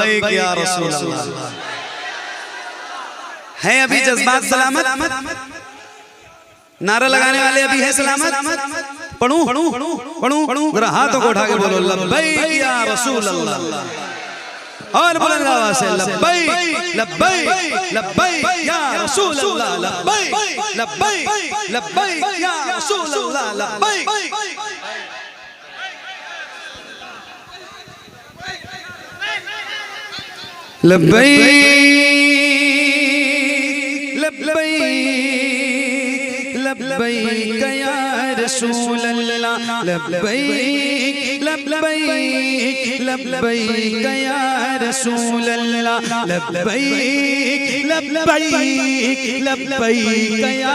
लब्बैक या रसूल अल्लाह। है अभी जज्बात सलामत, नारा लगाने वाले अभी है सलामत। पढ़ूं पढ़ूं पढ़ूं पढ़ूं, जरा हाथों को उठा के बोलो लब्बैक या रसूल अल्लाह। और बुलंद आवाज से लब्बैक लब्बैक लब्बैक या रसूल अल्लाह, लब्बैक लब्बैक लब्बैक या रसूल अल्लाह, लब्बैक। लब्बैक लब्बैक लब्बैक या रसूल अल्लाह, लब्बैक लब्बैक लब्बैक या रसूल अल्लाह, लब्बैक लब्बैक लब्बैक या।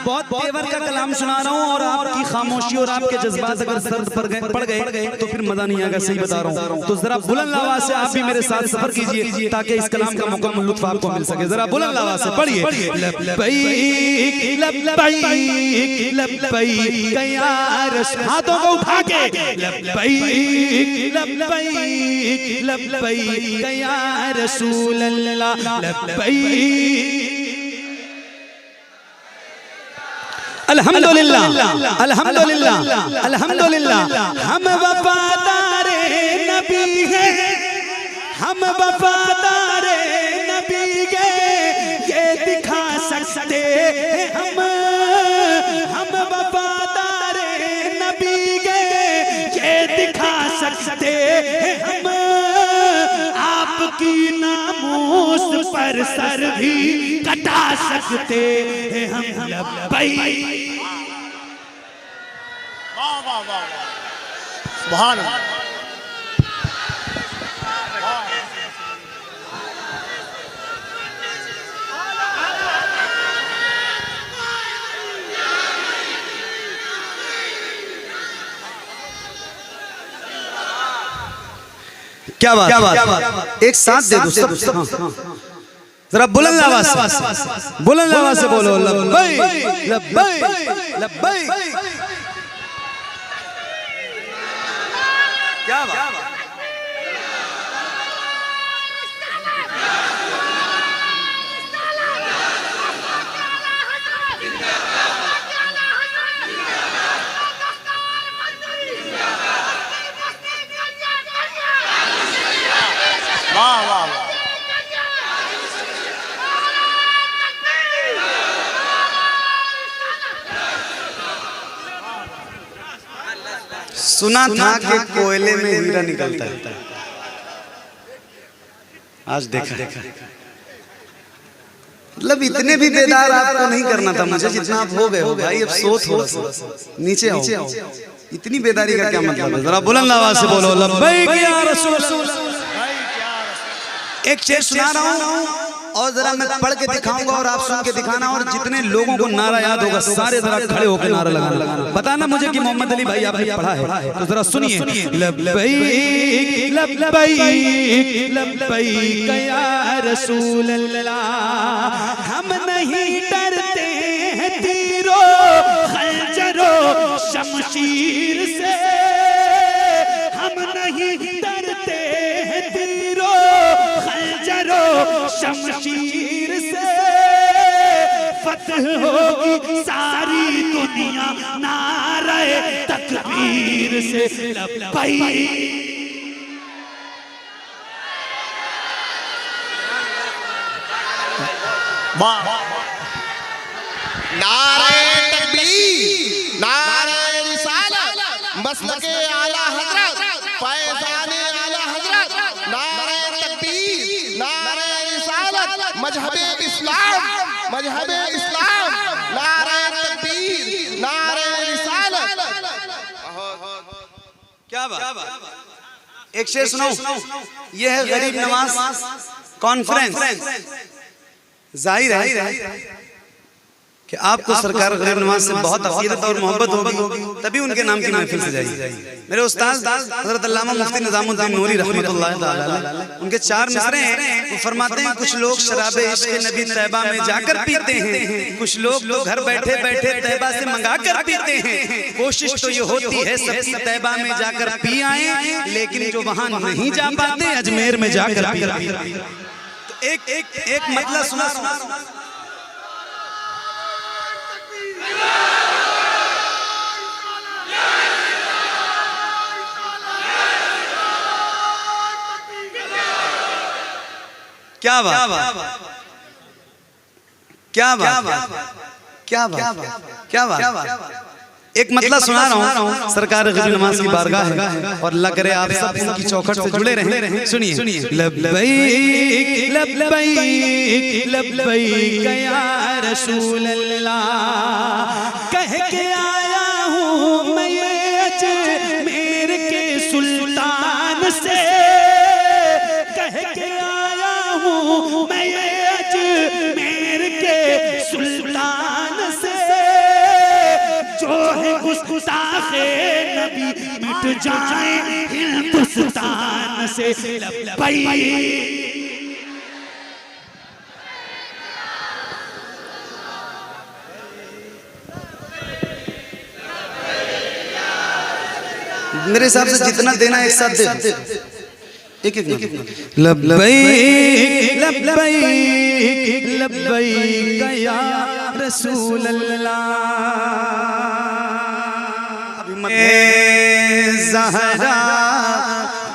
बहुत तेवर का कलाम सुना रहा हूँ और आपकी खामोशी और आपके जज्बात अगर सर्द पड़ गए तो फिर मजा नहीं आएगा। सही बता रहा हूँ। तो जरा बुलंद आवाज से आप भी मेरे साथ सफर कीजिए ताकि इस कलाम का मुकम्मल लुत्फ आपको मिल सके। जरा बुलंद आवाज से पढ़िए लब्बैक लब्बैक लब्बैक या रसूल, हाथों को उठा के लब्बैक लब्बैक लब्बैक या रसूल अल्लाह, लब्बैक। अल्हम्दुलिल्लाह अल्हम्दुलिल्लाह अल्हम्दुलिल्लाह, हम वफादारे नबी हैं, हम वफादारे नबी के ये दिखा सकते हैं हम वफादारे नबी के ये दिखा सकते हैं हम। आपकी नामूस पर सर भी कटा सकते हैं हम। लब्बैक। वाह वाह वाह, सुभान अल्लाह। क्या बात, एक साथ दे दो सब। जरा बुलंद आवाज से बोलो लब्बैक लब्बैक लब्बैक। क्या बात। वाह वाह वाह, सुना था कि कोयले में हीरा निकलता है, आज देखा। मतलब इतने भी बेदार आपको नहीं करना था मुझे जितना आप हो गए हो भाई। अब सो थोड़ा सा नीचे आओ। इतनी बेदारी का क्या मतलब है? जरा बुलंद आवाज से बोलो लब्बैक या रसूल अल्लाह। एक शेर सुना रहा हूँ और जरा मैं पढ़ के दिखाऊंगा और आप सुन के दिखाना। और जितने लोगों को नारा याद होगा सारे जरा खड़े होकर नारा लगाना। बताना मुझे कि मोहम्मद अली भाई आपने पढ़ा है तो जरा सुनिए। लब्बैक लब्बैक लब्बैक या रसूल अल्लाह, हम नहीं डरते हैं तीरों खंजरों शमशीर से, हम नहीं डरते हैं तीरों खंजरों शमशीर से। फतह होगी सारी दुनिया नारे तकबीर से। लब्बैक। नारे तकबीर, नारे रिसालत, मसलके आला हजरत, फैज़ाने आला हजरत। नारे तकबीर, नारे रिसालत, मजहबे इस्लाम, मजहबे इस्लाम। नारे तकबीर, नारे रिसालत। क्या बात। एक शेर सुनाऊं। ये है गरीब नवाज कॉन्फ्रेंस। जाहिर है कि आपको सरकार गरीब नवाज से बहुत अकीदत और मोहब्बत होगी, तभी उनके नाम की महफिल सजाई। मेरे उस्ताद हज़रत अल्लामा मुफ्ती निज़ामुद्दीन नूरी रहमतुल्लाह तआला अलैह, उनके 4 मिसरे हैं। वो फरमाते हैं कुछ लोग शराबे इश्क़ नबी तैयबा में जाकर पीते हैं, कुछ लोग तो घर बैठे बैठे तैयबा से मंगा कर पीते हैं। कोशिश तो ये होती है सबकी तैयबा में जाकर पी आए, लेकिन जो वहां नहीं जा पाते अजमेर में जाकर पी आए। तो एक मतलब सुना, क्या बात, क्या बात, क्या बात, क्या बात। एक मतलब सुना रहा हूँ, सरकार गरीब नवाज की बारगाह है और अल्लाह करे आप सब उनकी चौखट से जुड़े रहें। सुनिए। लब्बैक लब्बैक लब्बैक या रसूल अल्लाह, कह के आया हूँ मैं अजमेर के सुल्तान से, कह के आया हूँ मैं अजमेर के सुल्तान से, जो है गुस्ताखे नबी मिट जाए हिंदुस्तान से। लब्बैक मेरे हिसाब से जितना देना एक साथ दे, एक लब्बैक लब्बैक लब्बैक या रसूल अल्लाह, ज़हरा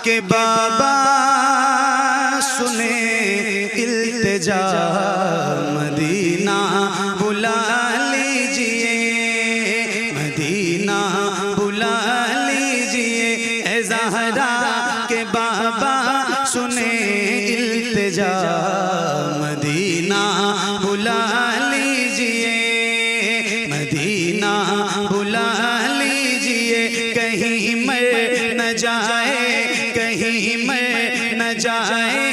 के बाबा सुने इल्तिजा, मदीना बुला लीजिए, मदीना बुला लीजिए, ए ज़हरा के बाबा सुने इल्तिजा, मदीना बुला लीजिए, मदीना बुला लीजिए, कहीं मर न जाए, कहीं मर न जाए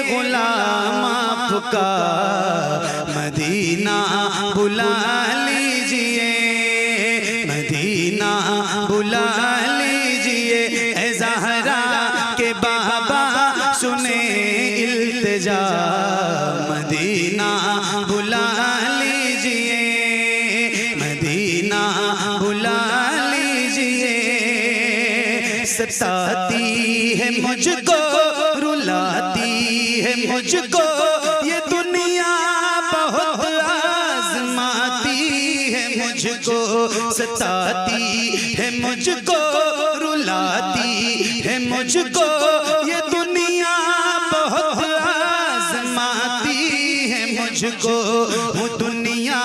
गुलाम आपका, मदीना बुला लीजिए, मदीना बुला लीजिए, ए ज़हरा के बाबा सुने इल्तिजा, मदीना बुला लीजिए, मदीना बुला लीजिए। सताती है मुझको, रुलाती है मुझको ये दुनिया, बहुत आज़माती है मुझको, सताती है मुझको, रुलाती है मुझको ये दुनिया, बहुत आज़माती है मुझको। वो दुनिया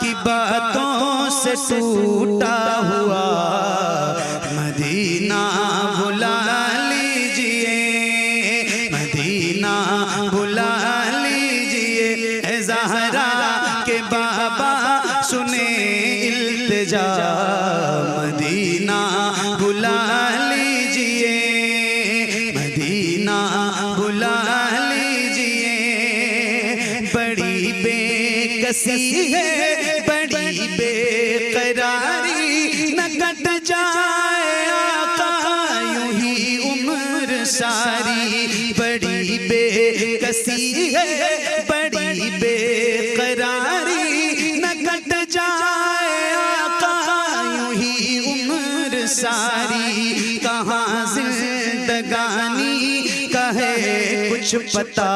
की बातों से टूटा हुआ, मदीना बुला लीजिए, मदीना बुला लीजिए, ए ज़हरा के बाबा सुने इल्तिजा, मदीना बुला लीजिए, मदीना बुला लीजिए। बड़ी बेकसी है, बड़ी बेकरारी, न कट जाए आका यूं ही उम्र सारी, बड़ी बेकसी है, बड़ी बेकरारी, न कट जाए आका यूं ही उम्र सारी, कहाँ जिंदगानी का है कुछ पता,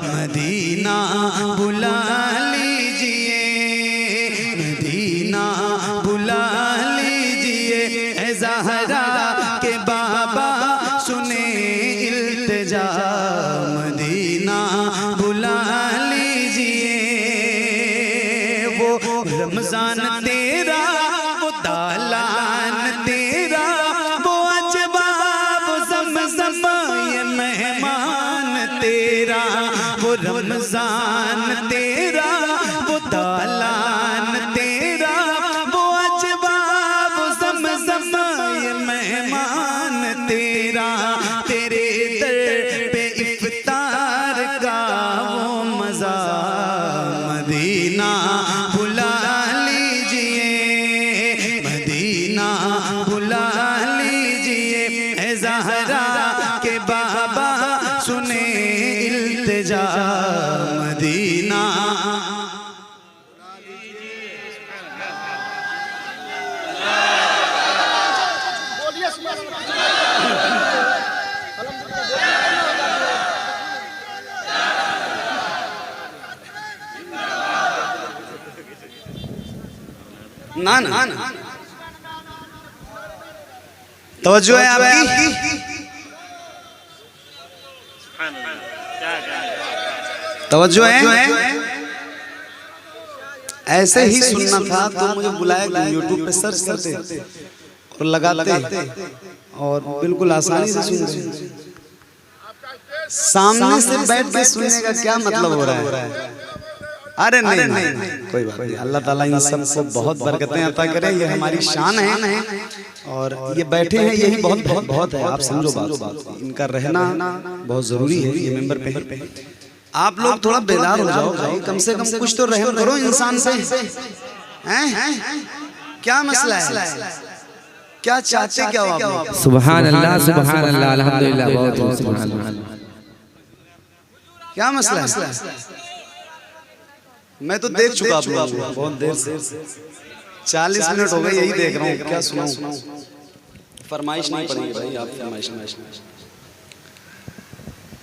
मदीना बुला लीजिए, मदीना बुला लीजिए, ए ज़हरा के बाबा सुने इल्तिजा, मदीना बुला लीजिए। वो रमज़ान तेरा, वो दालान तेरा, वो अजबा, वो ज़मज़म ये मेहमान तेरा, वो रमज़ान तेरा, वो दालान तेरा, वो अजबा, वो ज़मज़म ये मेहमान तेरा, तेरे दर पे इफ्तार का वो मज़ा, मदीना सुने इल्तिजा मदीना। ना ना ना तवज्जो है आपकी। तवज्जो है। ऐसे ही सुनना था तो मुझे बुलाया, यूट्यूब पे सर्च करते और लगाते और बिल्कुल आसानी से सुनते। सामने से बैठ के सुनने का क्या मतलब हो रहा है? अरे नहीं, कोई बात नहीं। अल्लाह ताला इन सबको बहुत बरकतें अता करे, ये हमारी शान है। और ये बैठे हैं यही बहुत है। आप समझो बात, इनका रहना बहुत जरूरी है ये मेंबर पे। आप लोग थोड़ा बेदार हो जाओ भाई, कम से कम कुछ तो रहम करो इंसान से। हैं क्या मसला है? क्या चाहते क्या हो आप? सुभान अल्लाह, सुभान अल्लाह, अल्हम्दुलिल्लाह, बहुत सुभान अल्लाह। क्या मसला है? मैं तो देख चुका आप लोगों को बहुत देर से, 40 मिनट हो गए यही देख रहा हूँ। क्या सुनाऊं? फरमाइश नहीं पड़ेगी भाई, आप फरमाइश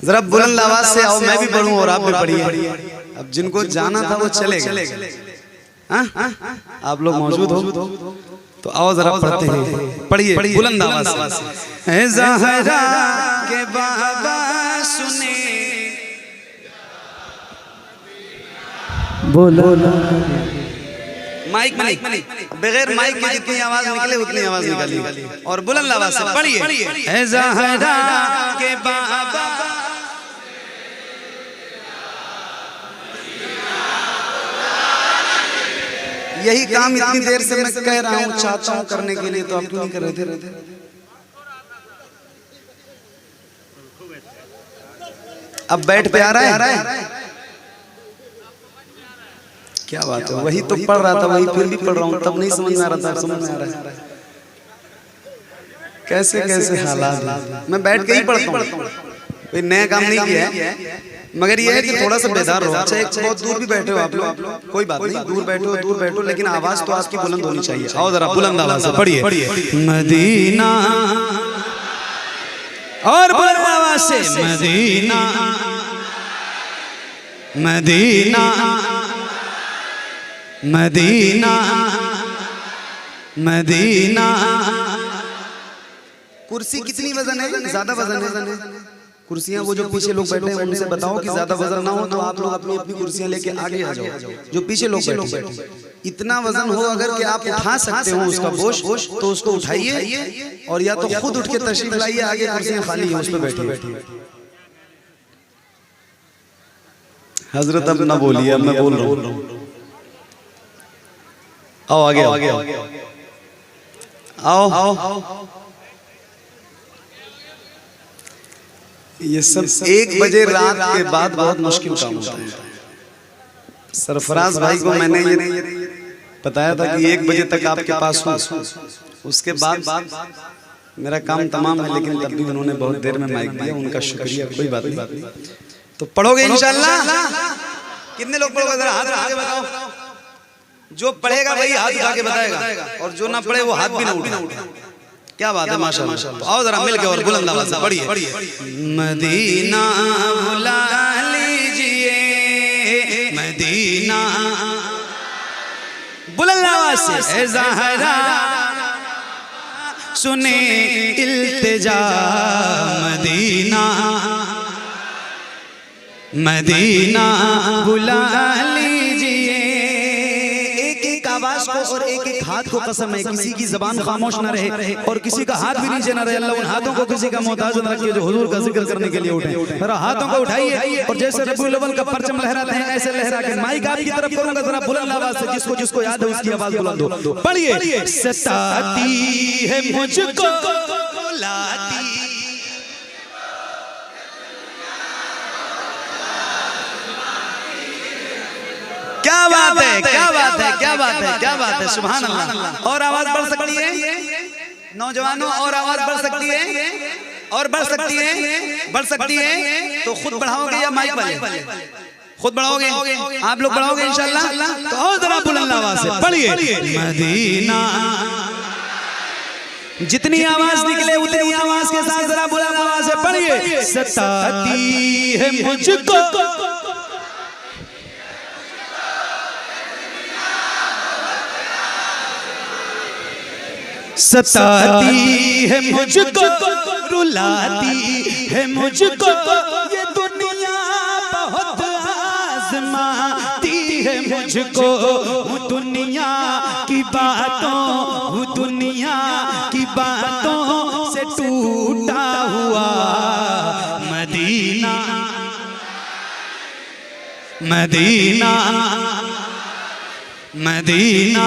जरा बुलंद आवाज से आओ, मैं भी पढ़ूं और आप भी पढ़िए। अब जिनको जाना था वो चले गए। आप लोग मौजूद हो तो आओ जरा पढ़ते हैं। पढ़िए बुलंद आवाज से। ज़हरा के बाबा सुने बोलो। माइक बगैर माइक के जितनी आवाज निकले उतनी आवाज निकालिए और बुलंद आवाज से पढ़िए। ज़हरा के बाबा यही काम इतनी देर से मैं कह रहा हूँ, चाहता हूँ करने के लिए, तो आप क्यों नहीं कर रहे थे? अब बैठ पे आ रहा है। क्या बात है? वही तो पढ़ रहा था, वही फिर भी पढ़ रहा हूँ, तब नहीं समझ में आ रहा था, समझ में आ रहा है। कैसे कैसे हालात। मैं बैठ के ही पढ़ता हूँ, कोई नया काम नहीं किया है। मगर ये है कि थोड़ा सा बेदार हो। अच्छा, एक बहुत दूर भी बैठे हो आप लोग, कोई बात नहीं, दूर बैठो, लेकिन आवाज तो आपकी बुलंद होनी चाहिए। आओ जरा बुलंद आवाज से पढ़िए। मदीना और बुलंद आवाज से मदीना, मदीना, मदीना, मदीना। कुर्सी कितनी वजन है? ज्यादा वजन है कुर्सियां। वो जो पीछे लोग बैठे हैं उनसे बताओ कि ज्यादा वजन ना हो तो आप लोग अपनी अपनी कुर्सियां लेके आगे आ जाओ। जो पीछे लोग बैठे, इतना वजन हो अगर कि आप उठा सकते हो उसका बोझ, तो उसको उठाइए और या तो खुद उठ के तशरीफ लाइए। आगे कुर्सियां खाली हैं, उस पे बैठिए। हजरत अब ना बोलिए, अब मैं बोल रहा हूँ। आओ आगे आओ। ये सब 1 बजे रात के बाद बहुत मुश्किल काम होता है। सरफराज भाई को मैंने ये बताया था कि 1 बजे तक आपके पास हूँ, उसके बाद मेरा काम तमाम है। लेकिन तब भी उन्होंने बहुत देर में माइक दिया, उनका शुक्रिया। कोई बात नहीं, तो पढ़ोगे इंशाल्लाह। कितने लोग पढ़ोगे? जरा हाथ आगे बताओ। जो पढ़ेगा वही हाथ उठा के बताएगा, और जो ना पढ़े वो हाथ भी ना उठाए। क्या बात है, माशाअल्लाह। तो आओ जरा मिलके और बुलंद आवाज से पढ़िए। मदीना बुला लीजिए, मदीना, बुलंद आवाज से। ज़हरा सुने इल्तिजा मदीना, मदीना बुला लीजिए। एक आवाज को और एक हाथ को कसम है, किसी की जबान खामोश न रहे और किसी का हाथ भी नीचे न रहे। अल्लाह उन हाथों को किसी का मोहताज न रखे जो हुजूर का जिक्र करने के लिए उठे। जरा हाथों को उठाइए और जैसे रबीउल अव्वल का परचम लहराते हैं ऐसे लहरा के। माइक आपकी तरफ करूंगा, जरा बुलंद आवाज से, जिसको जिसको याद है उसकी आवाज बुलंद हो। पढ़िए। सताती है मुझको लाती, क्या बात है, क्या बात है, क्या बात है, क्या बात है। सुभान अल्लाह। और आवाज बढ़ सकती है नौजवानों, और आवाज बढ़ सकती है। और बढ़ सकती है तो खुद बढ़ाओगे या माइक वाले? खुद बढ़ाओगे? आप लोग बढ़ाओगे इंशाल्लाह? तो और जरा बुलंद आवाज से पढ़िए मदीना। जितनी आवाज निकले उतनी आवाज के साथ जरा बुलंद आवाज से पढ़िए। सताती है मुझको सताती है मुझको, रुलाती है मुझको ये दुनिया, बहुत आजमाती है मुझको दुनिया की बातों, दुनिया की बातों से टूटा हुआ मदीना, मदीना, मदीना।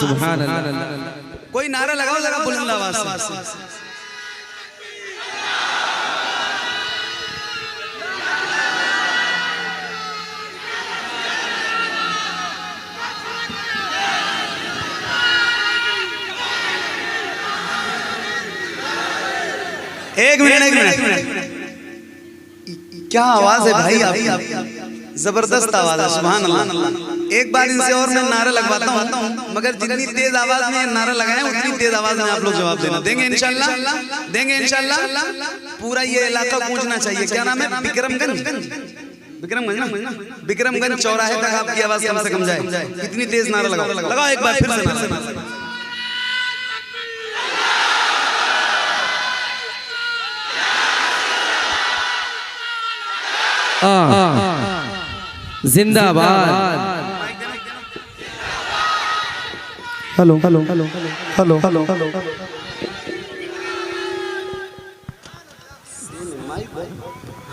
सुभान अल्लाह। कोई नारा लगाओ जरा बुलंद आवाज से। एक मिनट। क्या आवाज है भाई आप? जबरदस्त आवाज है, सुभान अल्लाह। एक बार इनसे और मैं नारा लगवाता हूँ, मगर जितनी तेज आवाज में नारा लगाए उतनी तेज आवाज में आप लोग जवाब देना। देंगे इंशाल्लाह? देंगे इंशाल्लाह। पूरा ये इलाका गूंजना चाहिए। क्या नाम है? विक्रमगंज ना? विक्रमगंज चौराहे तक आपकी आवाज कम से कम जाए। इतनी तेज नारा लगाओ एक बार फिर से नारा। जिंदाबाद। Hello hello hello hello hello hello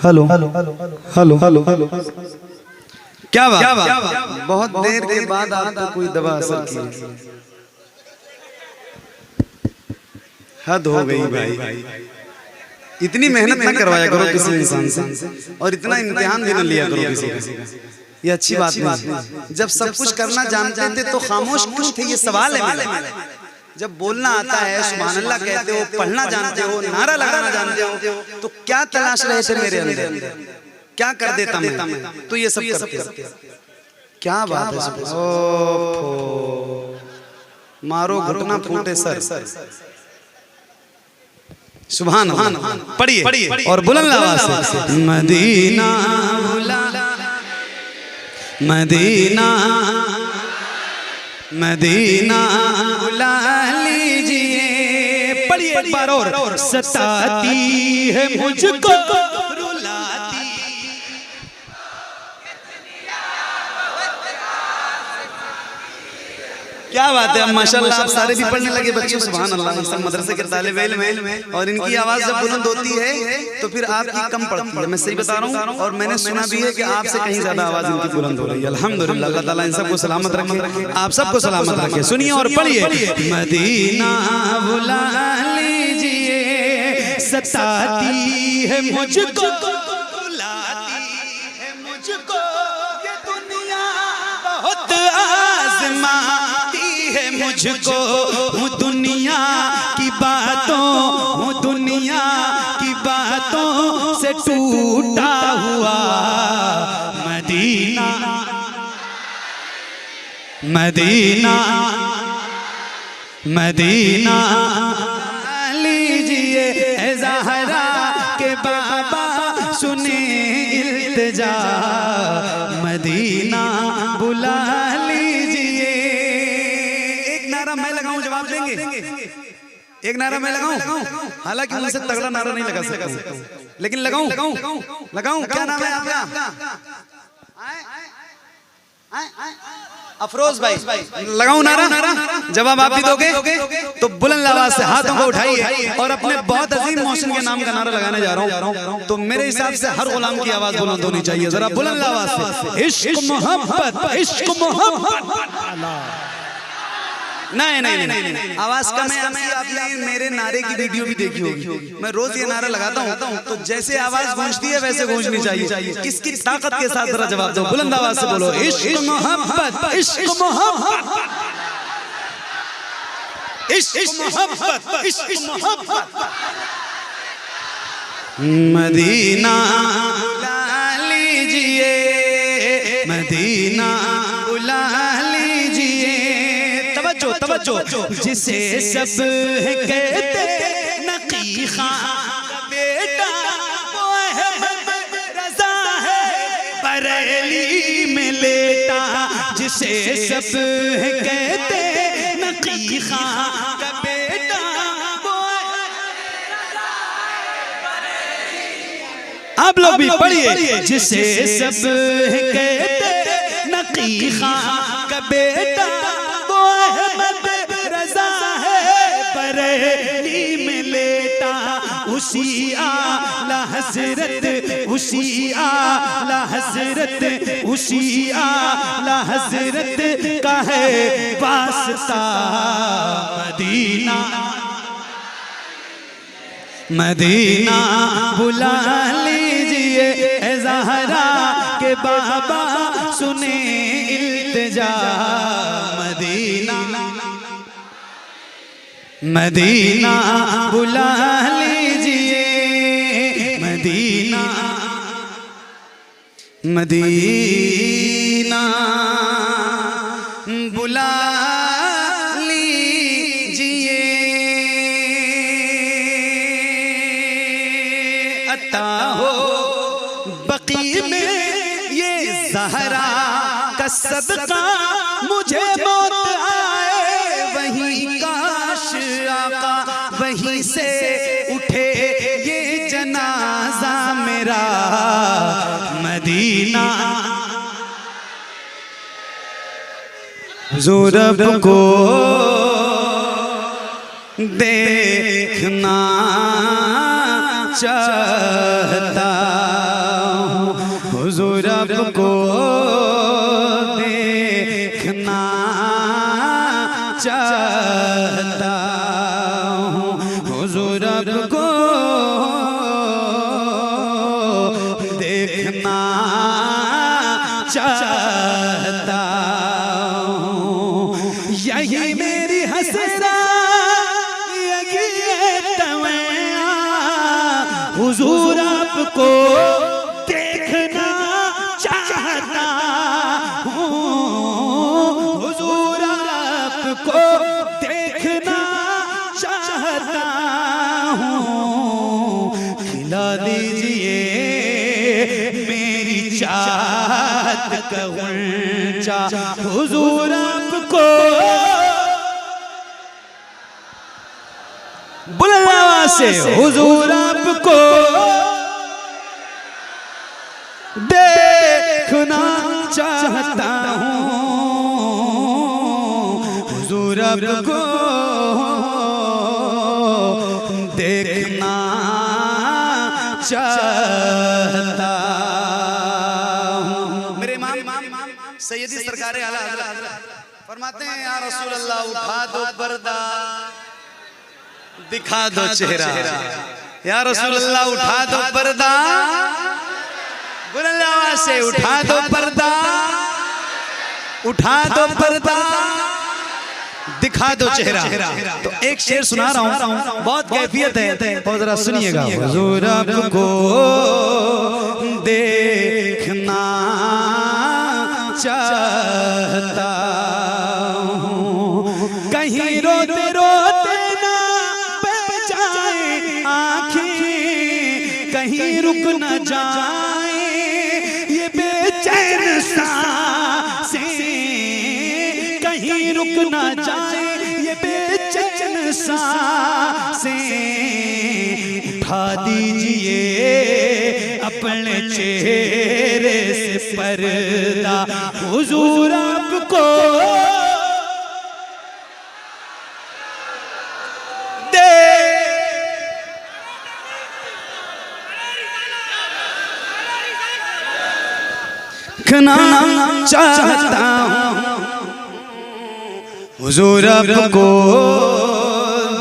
hello hello hello hello. क्या बात? बहुत देर के बाद आपको कोई दवा असर की। हद हो गई भाई। इतनी मेहनत ना करवाया करो किसी इंसान से, और इतना इम्तिहान भी न लिया करो किसी का। ये अच्छी बात नहीं। जब सब कुछ करना जानते थे तो खामोश क्यों थे? ये सवाल है मेरा। जब बोलना आता है, सुभान अल्लाह कहते हो, पढ़ना जानते हो, नारा लगाना जानते हो, तो क्या तलाश रहे थे मेरे अंदर? क्या कर देता मैं? तो ये सब करते। क्या बात है? मारो घुटना फूटे सर। सुभान अल्लाह। पढ़िए और बुलंद आवाज से। मदीना मदीना मदीना बुला लीजिए। पढ़िए एक बार और। सताती है मुझको, रुलाती। क्या बात है? माशाल्लाह आप सारे भी पढ़ने लगे बच्चे, सुभान अल्लाह। सब मदरसे के तालिब इल्म में, और इनकी आवाज जब बुलंद होती है तो फिर आपकी कम पड़ती है। मैं सही बता रहा हूँ, और मैंने सुना भी है कि आपसे कहीं ज्यादा आवाज इनकी बुलंद हो रही है। अल्हम्दुलिल्लाह, अल्लाह ताला इन सबको सलामत रखे, आप सबको सलामत रखे। सुनिए और पढ़िए। मदीना बुला लीजिए, सताती है मुझको, बुलाती है मुझको ये दुनिया, बहुत आजमाती है मुझको दुनिया की बातों, दुनिया की बातों से टूटा हुआ मदीना, मदीना, मदीना लीजिए ज़हरा के बाबा, सुने इल्तिजा, मदीना बुला लीजिए। एक नारा मैं लगाऊं, जवाब देंगे? एक नारा मैं लगाऊं? हालांकि उनसे तगड़ा नारा नहीं लगा सकता, लेकिन लगाऊं? क्या नाम है आपका? अफरोज भाई। लगाऊं नारा? जवाब आप भी दोगे? तो बुलंद आवाज से हाथों को उठाइए और अपने बहुत अजीम मोहसिन के नाम का नारा लगाने जा रहा हूं। तो मेरे हिसाब से हर गुलाम की आवाज बुलंद होनी चाहिए। जरा बुलंद आवाज से। इश्क मोहब्बत, इश्क मोहब्बत। नहीं, आवाज कम है। आपने मेरे नारे की वीडियो भी देखी होगी। मैं रोज ये नारा लगाता हूँ, तो जैसे आवाज गूंजती है वैसे गूंजनी चाहिए। किसकी ताकत के साथ जरा जवाब दो, बुलंद आवाज से बोलो। इश्क मोहब्बत, इश्क मोहब्बत, इश्क मोहब्बत, इश्क मोहब्बत। मदीना बुला लीजिए, मदीना बुला लीजिए। तवज्जो तवज्जो। जिसे सब कहते नकी खां का बेटा वो अहमद रजा है बरेली में लेटा। जिसे सब कहते नकी खां का बेटा वो आप लोग भी पढ़िए। जिसे सब कहते नकी खां का बेटा वो अहमद रजा है बरेली में लेटा। उसी आला हजरत, उसी आला हजरत, उसी आला हजरत का है वास्ता। मदीना मदीना बुला लीजिए ए ज़हरा के बाबा सुने इल्तिजा। मदीना मदीना बुला लीजिए, मदीना मदीना बुला लीजिए। अता हो बकी में ये ज़हरा का सदका मुझे मौत आए वहीं काश आका वहीं से उठे ये जनाजा मेरा। मदीना ज़ुरब को देखना चाहता हूँ, ज़ुरब को देखना चाहता हूँ, ज़ुरब को देखना चाहता हूँ। यही मेरी हसरा यही तमन्ना, हुजूर आपको देखना चाहता हूँ, हुजूर आपको देखना चाहता हूँ। खिला दीजिए मेरी चाहत का गुंजा, हुजूर आपको बुलावा से हुजूर आपको देखना चाहता हूँ, हुजूर आपको देखना चाहता हूँ। मेरे इमाम सैयदी सरकार आला हज़रत फरमाते हैं या रसूल अल्लाह उठा दो पर्दा दिखा दो चेहरा। या रसूल अल्लाह उठा दो पर्दा, बुलंद आवाज से उठा दो पर्दा, उठा दो पर्दा दिखा दो चेहरा। तो एक शेर सुना रहा हूँ, बहुत कैफियत है, बहुत जरा सुनिएगा। हुजूर आपको देखना चाहता हूँ, कहीं रोते रोते ना बह जाए आँखें, कहीं रुक न जाए ये बेचैन सांसें, कहीं रुक न जाए ये बेचैन सांसें। उठा दीजिए अपने चेहरे से पर्दा, हुजूर आपको देखना चाहता हूँ, हुजूर आपको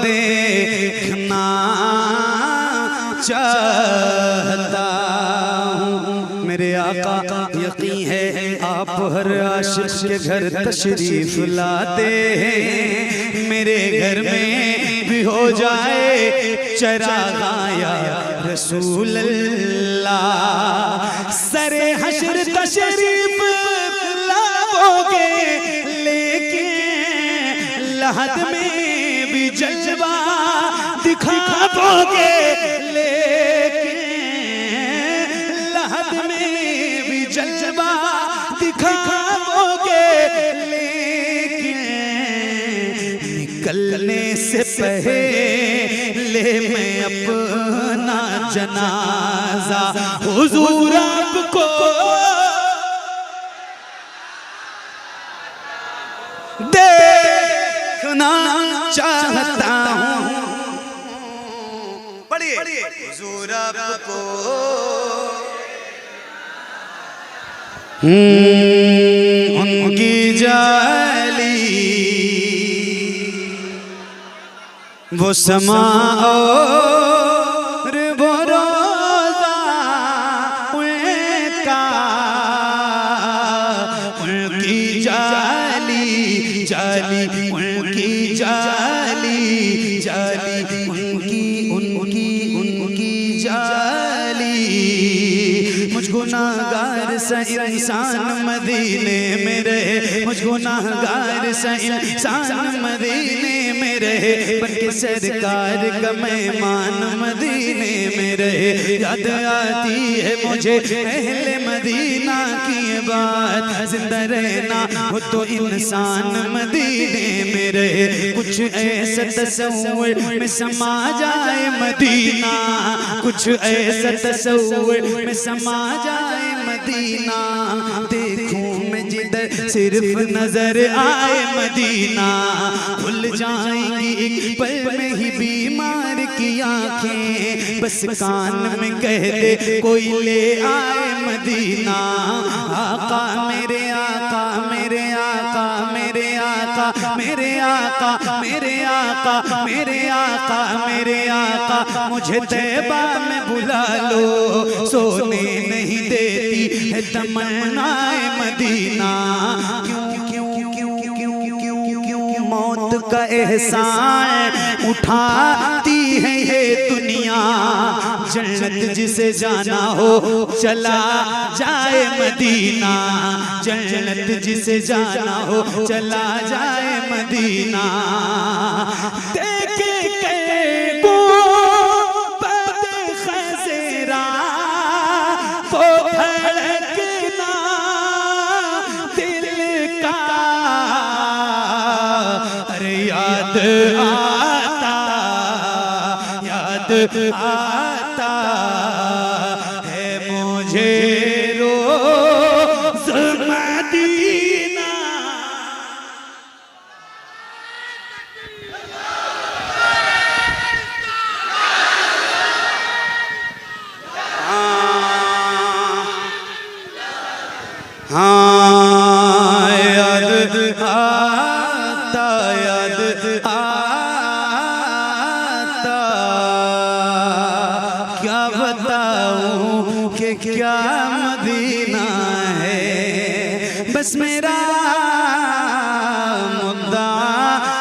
देखना चाहता हूँ। मेरे आका यकीन है आप हर आशिक के घर तशरीफ लाते हैं, मेरे घर में भी हो जाए चरागाया रसूल अल्लाह। सरे हशर तशरीफ लाओगे लेके लहद में भी जलवा दिखाओगे, लेके लहद में भी जलवा दिखाओगे, लेके निकलने से पहले मैं अपना जनाजा हुजूर आपको देखना चाहता हूँ। पढ़िए हुजूर आपको उनकी जाली वो समा और वो रोज़ा उनका, उनकी जाली जाली उनकी जाली जाली उनकी उनकी उनकी जाली। मुझ गुनाहगार सा इंसान मदीने में रहे, मुझ गुनाहगार सा इंसान मदीने में रहे, बल्कि सरकार का मेहमान मदीने में रहे। याद आती है मुझे अहले मदीना की बात, जिंदा रहना हो तो इंसान मदीने में रहे। कुछ ऐसा तसव्वुर में समा जाए मदीना, कुछ ऐसा तसव्वुर में समा जाए मदीना। देखूं मैं जिधर सिर्फ नजर आए मदीना, खुल जाएंगी एक पल में ही बीमार की आंखें। बस कान में कह दे कोई ले आए मदीना। आका मेरे आका मेरे आका मेरे आका मेरे आका मेरे आका मेरे आका मेरे आका, मुझे तैबा में बुला लो, सोने नहीं देती है तमन्नाए मदीना। क्यों क्यों क्यों क्यों क्यों क्यों मौत का एहसान उठाती है ये दुनिया। जन्नत जिसे जाना हो चला जाए मदीना, जन्नत जिसे जाना हो चला जाए मदीना। देखे के वो बद खज़रा वो धड़कना दिल का, अरे याद आता है मुझे रोज़ मदीना। हाँ याद आता क्या बताऊं कि क्या मदीना है। बस मेरा मुद्दा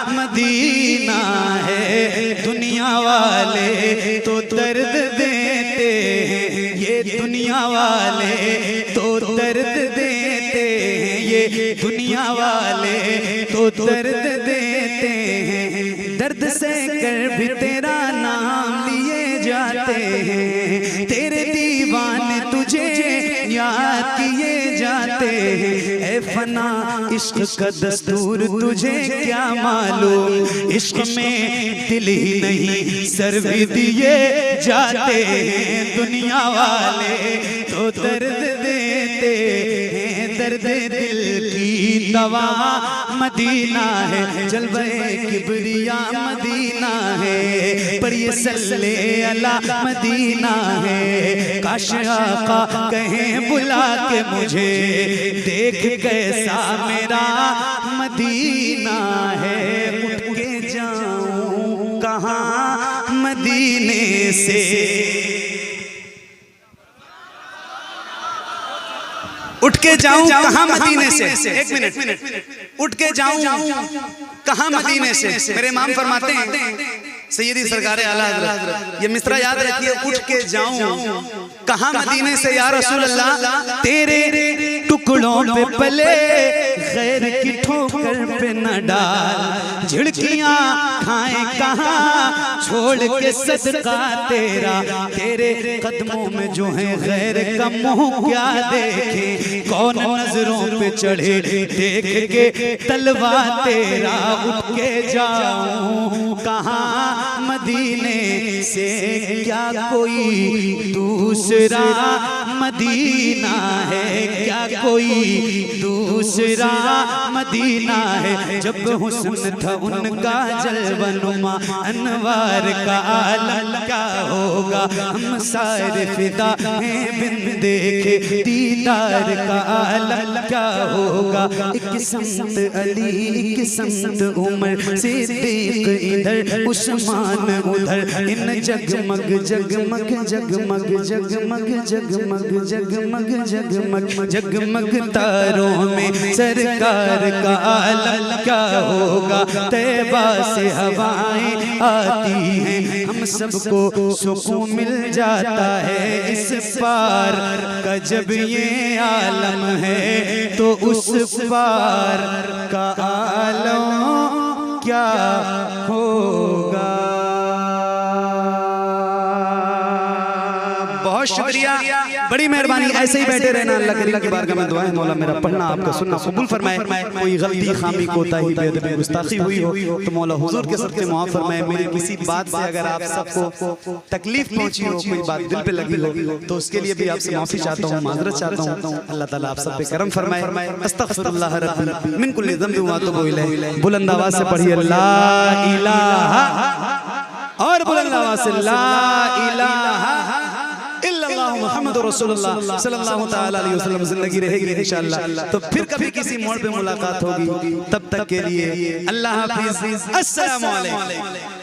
मदीना है। दुनिया वाले तो दर्द देते हैं, ये दुनिया वाले तो दर्द देते हैं, ये दुनिया वाले तो दर्द देते हैं। दर्द से कर भी तेरा नाम लिए जाते हैं, तेरे दीवाने तुझे याद किए जाते हैं। ऐ फना इश्क का दस्तूर तुझे क्या मालूम, इश्क में दिल ही नहीं सर भी दिए जाते हैं। दुनिया वाले तो दर्द देते हैं, दर्द दिल की दवा मदीना है। जलवे किबरिया मदीना है, पर ये सल्ले अला मदीना है। काश आका कहें बुला के मुझे, देख कैसा मेरा मदीना है। उठ के जाऊं कहाँ मदीने से, उठ के जाऊं कहाँ मदीने से। एक मिनट, उठ के जाऊं कहाँ मदीने से। मेरे इमाम फरमाते हैं सैयदी सरकार आला हज़रत, ये मिसरा याद रखिए, उठ के जाऊं कहाँ मदीने से या रसूल अल्लाह, तेरे टुकड़ों पे पले खैर की ठोकर पे न डाल, झिड़कियां खाएं कहाँ छोड़ के सदका तेरा, तेरे कदमों में जो है गैर का मुंह क्या देखे, कौन नजरों पे चढ़े देख के तलवा तेरा, उठ के जाऊं कहाँ मदीने से क्या कोई दूसरा मदीना है, क्या कोई दूसरा मदीना है, जब हुस्न था उनका जलवनुमा अनवार का आलम क्या होगा, हम सारे फिदा हैं बिन देखे दीदार का आलम क्या होगा, एक संत अली एक संत उमर सिद्दीक इधर उस्मान उधर, इन जगमग जगमग जगमग जगमग जगमग जगमग जगमग जगमग तारों में सरकार का आलम क्या होगा, तैबा से हवाएं आती हैं, हम सबको सुकून मिल जाता है, इस पार का जब ये आलम है तो उस पार का आलम क्या होगा। बहुत शुक्रिया, बड़ी मेहरबानी, ऐसे ही बैठे रहना। अल्लाह करीम की बारगाह में दुआ है मौला मेरा पढ़ना आपका सुनना कबूल फरमाए, कोई गलती खामी कोताही बेअदबी गुस्ताखी हुई हो तो मौला हुजूर के सदके माफ फरमाए, मेरी किसी बात से अगर आप सबको तकलीफ पहुंची हो, कोई बात दिल पे लगी हो तो उसके लिए भी आपसे माफी चाहता हूँ, माजरत चाहता हूँ। अल्लाह ताला आप सब पे करम फरमाए। अस्तगफिरुल्लाह रब्बी मिन कुल्लि ज़ंबिन व अतूबु इलैह। बुलंद आवाज से पढ़िए ला इलाहा, और बुलंद आवाज से ला इलाहा इल्लल्लाह मुहम्मदुर रसूलुल्लाह सल्लल्लाहु तआला अलैहि वसल्लम। जिंदगी रहेगी इंशाअल्लाह तो फिर कभी किसी मोड़ पे मुलाकात होगी, तब तक के लिए अल्लाह हाफिज, अस्सलामु अलैकुम।